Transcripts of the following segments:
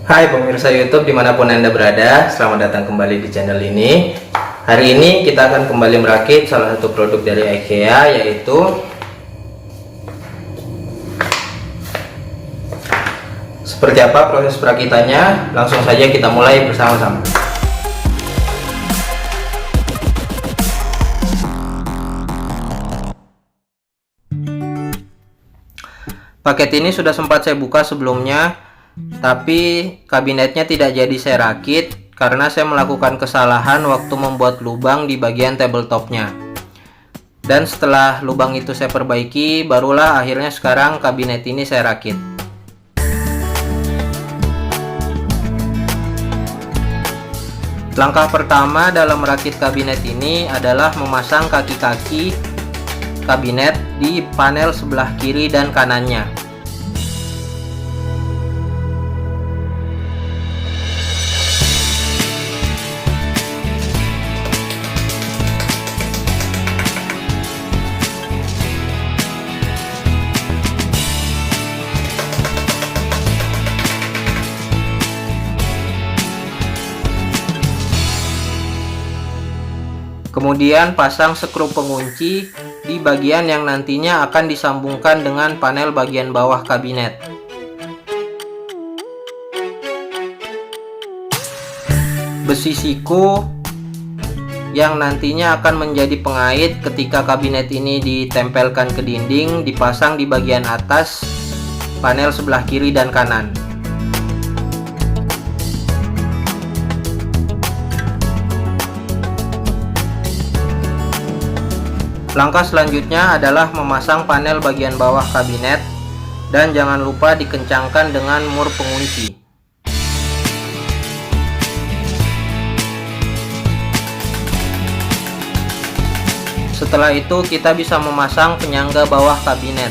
Hai pemirsa YouTube dimanapun Anda berada, selamat datang kembali di channel ini. Hari ini kita akan kembali merakit salah satu produk dari IKEA, yaitu seperti apa proses perakitannya. Langsung saja kita mulai bersama-sama. Paket ini sudah sempat saya buka sebelumnya, tapi kabinetnya tidak jadi saya rakit karena saya melakukan kesalahan waktu membuat lubang di bagian tabletopnya. Dan setelah lubang itu saya perbaiki, barulah akhirnya sekarang kabinet ini saya rakit. Langkah pertama dalam merakit kabinet ini adalah memasang kaki-kaki kabinet di panel sebelah kiri dan kanannya. Kemudian pasang skru pengunci di bagian yang nantinya akan disambungkan dengan panel bagian bawah kabinet. Besi siku yang nantinya akan menjadi pengait ketika kabinet ini ditempelkan ke dinding dipasang di bagian atas panel sebelah kiri dan kanan. Langkah selanjutnya adalah memasang panel bagian bawah kabinet, dan jangan lupa dikencangkan dengan mur pengunci. Setelah itu kita bisa memasang penyangga bawah kabinet.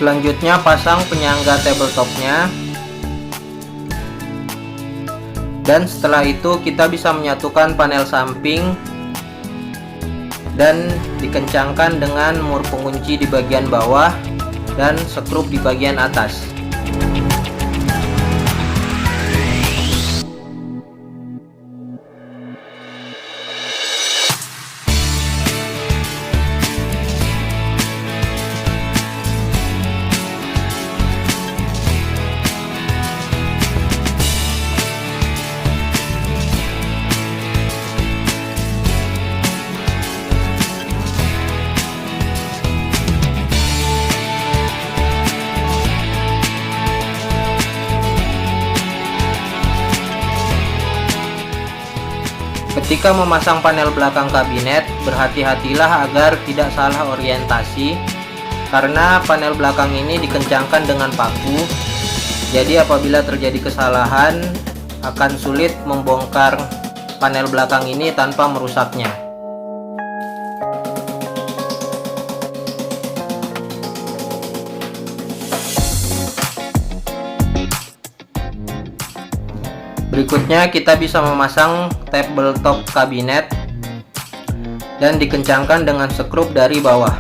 Selanjutnya pasang penyangga tabletopnya, dan setelah itu kita bisa menyatukan panel samping dan dikencangkan dengan mur pengunci di bagian bawah dan skrup di bagian atas. Ketika memasang panel belakang kabinet, berhati-hatilah agar tidak salah orientasi, karena panel belakang ini dikencangkan dengan paku. Jadi apabila terjadi kesalahan, akan sulit membongkar panel belakang ini tanpa merusaknya. Berikutnya kita bisa memasang tabletop kabinet dan dikencangkan dengan skrup dari bawah.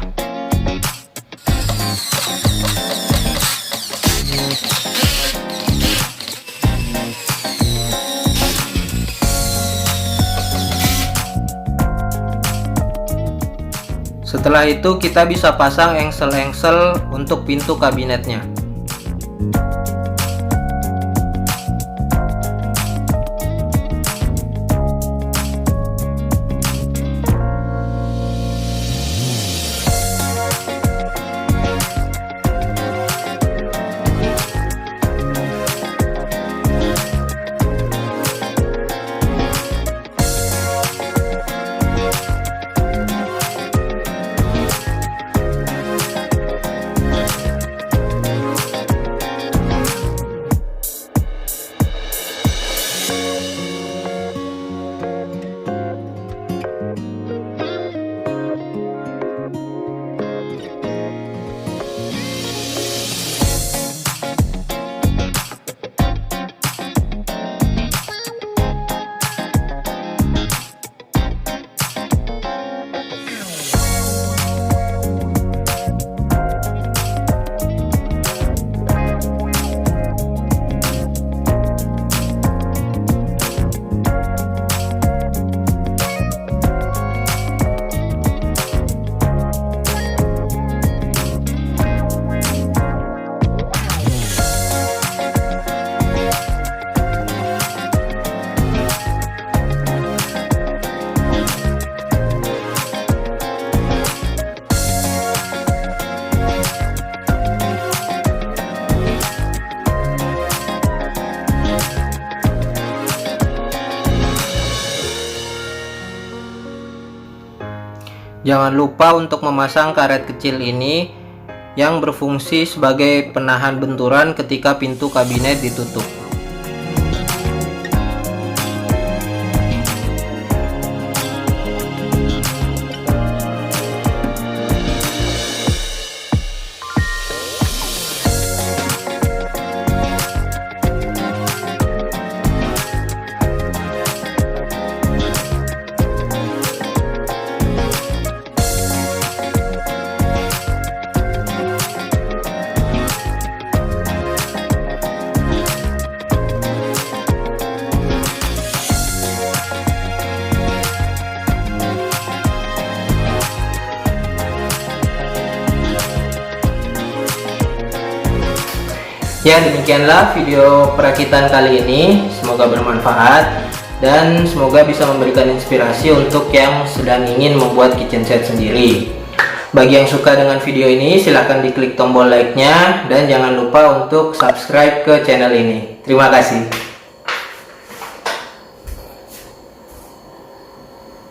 Setelah itu kita bisa pasang engsel-engsel untuk pintu kabinetnya. Jangan lupa untuk memasang karet kecil ini yang berfungsi sebagai penahan benturan ketika pintu kabinet ditutup. Ya, demikianlah video perakitan kali ini. Semoga bermanfaat dan semoga bisa memberikan inspirasi untuk yang sedang ingin membuat kitchen set sendiri. Bagi yang suka dengan video ini, silahkan diklik tombol like-nya dan jangan lupa untuk subscribe ke channel ini. Terima kasih.